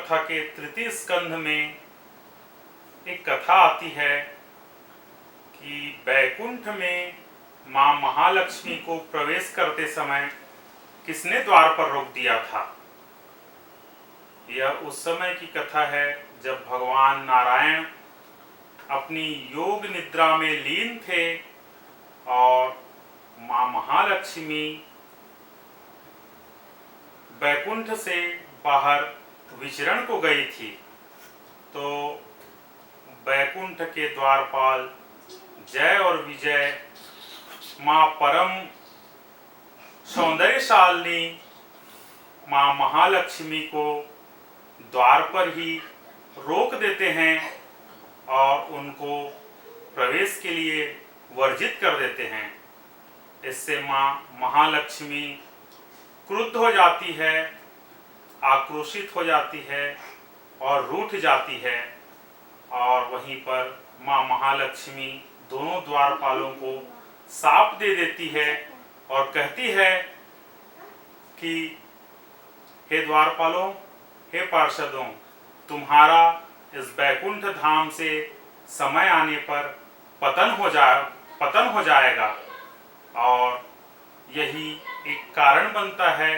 कथा के तृतीय स्कंध में एक कथा आती है कि बैकुंठ में मां महालक्ष्मी को प्रवेश करते समय किसने द्वार पर रोक दिया था। यह उस समय की कथा है जब भगवान नारायण अपनी योग निद्रा में लीन थे और मां महालक्ष्मी बैकुंठ से बाहर विचरण को गई थी। तो बैकुंठ के द्वारपाल जय और विजय मां परम सौंदर्यशालिनी मां महालक्ष्मी को द्वार पर ही रोक देते हैं और उनको प्रवेश के लिए वर्जित कर देते हैं। इससे मां महालक्ष्मी क्रुद्ध हो जाती है, आक्रोशित हो जाती है और रूठ जाती है और वहीं पर मां महालक्ष्मी दोनों द्वारपालों को शाप दे देती है और कहती है कि हे द्वारपालों, हे पार्षदों, तुम्हारा इस बैकुंठ धाम से समय आने पर पतन हो जाएगा। और यही एक कारण बनता है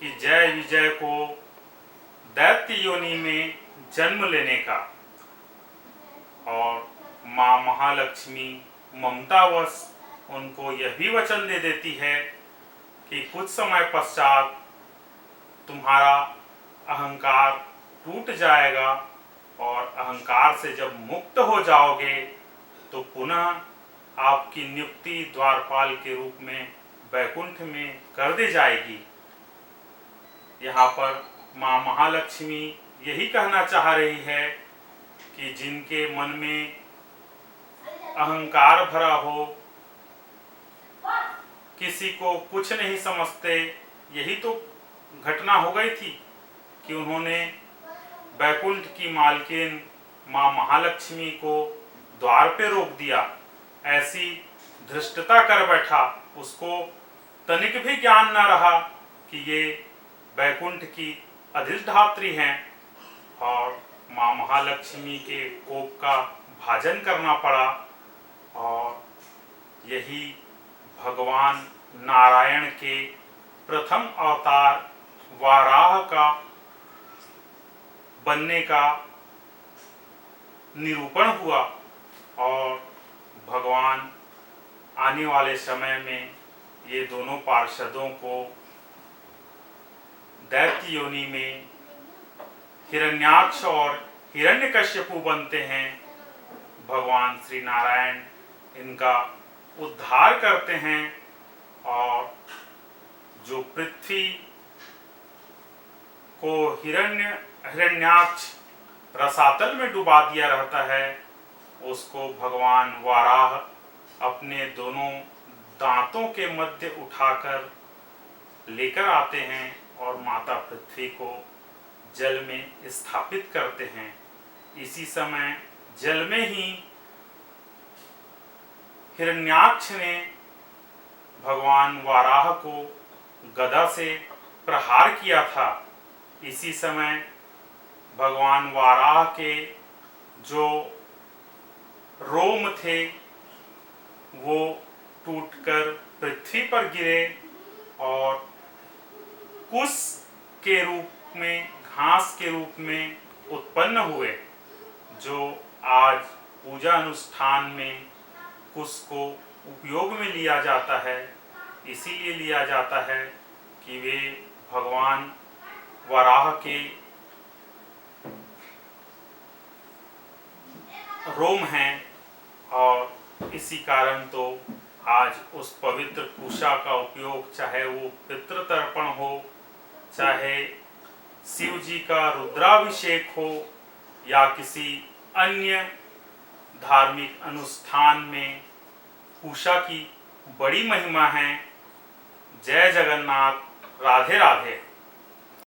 कि जय विजय को दैत्य योनि में जन्म लेने का। और मां महालक्ष्मी ममतावश उनको यह भी वचन दे देती है कि कुछ समय पश्चात तुम्हारा अहंकार टूट जाएगा और अहंकार से जब मुक्त हो जाओगे तो पुनः आपकी नियुक्ति द्वारपाल के रूप में बैकुंठ में कर दी जाएगी। यहाँ पर मां महालक्ष्मी यही कहना चाह रही है कि जिनके मन में अहंकार भरा हो, किसी को कुछ नहीं समझते, यही तो घटना हो गई थी कि उन्होंने बैकुंठ की मालकिन मां महालक्ष्मी को द्वार पे रोक दिया। ऐसी धृष्टता कर बैठा, उसको तनिक भी ज्ञान न रहा कि ये बैकुंठ की अधिष्ठात्री हैं और मां महालक्ष्मी के कोप का भाजन करना पड़ा। और यही भगवान नारायण के प्रथम अवतार वाराह का बनने का निरूपण हुआ और भगवान आने वाले समय में ये दोनों पार्षदों को दैत्य योनि में हिरण्याक्ष और हिरण्यकश्यपु बनते हैं। भगवान श्री नारायण इनका उद्धार करते हैं और जो पृथ्वी को हिरण्याक्ष रसातल में डुबा दिया रहता है, उसको भगवान वाराह अपने दोनों दांतों के मध्य उठाकर लेकर आते हैं और माता पृथ्वी को जल में स्थापित करते हैं। इसी समय जल में ही हिरण्याक्ष ने भगवान वाराह को गदा से प्रहार किया था। इसी समय भगवान वाराह के जो रोम थे वो टूटकर पृथ्वी पर गिरे और कुश के रूप में, घास के रूप में उत्पन्न हुए, जो आज पूजा अनुष्ठान में कुश को उपयोग में लिया जाता है। इसीलिए लिया जाता है कि वे भगवान वराह के रोम हैं और इसी कारण तो आज उस पवित्र कुशा का उपयोग, चाहे वो पितृतर्पण हो, चाहे शिव जी का रुद्राभिषेक हो या किसी अन्य धार्मिक अनुष्ठान में, कुशा की बड़ी महिमा है। जय जगन्नाथ, राधे राधे।